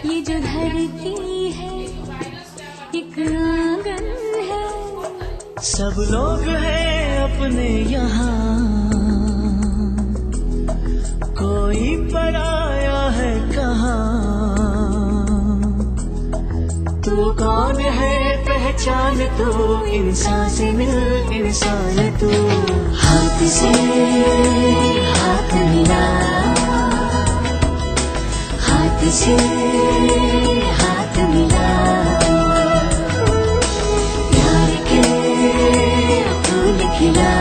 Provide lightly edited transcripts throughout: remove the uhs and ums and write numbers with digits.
ये जो धरती है एक आंगन है। सब लोग हैं अपने यहाँ, कोई पराया है कहाँ। तू कौन है पहचान तू, इंसान से मिल इंसान तू। हाथ से हाथ मिला, हाथ से हाथ मिला, प्यार के फूल खिला।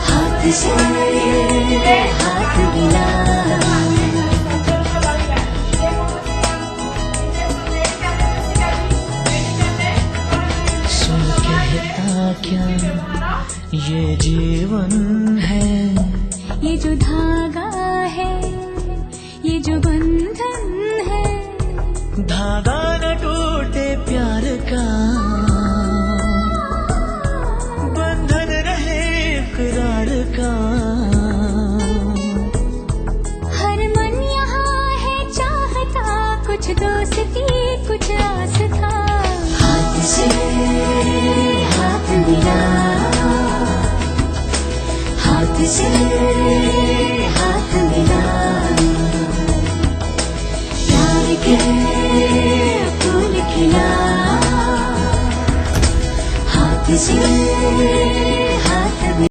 हाथ से हाथ मिला। सुन कहता क्या ये जीवन है, ये जो धागा है, ये जो बंधन है। धागा न टूटे प्यार का, बंधन रहे इकरार का। हर मन यहाँ है चाहता, कुछ दोस्ती कुछ आस था। हाथ से हाथ मिला, हाथ से हाथ मिला, प्यार के फूल खिला। हाथ से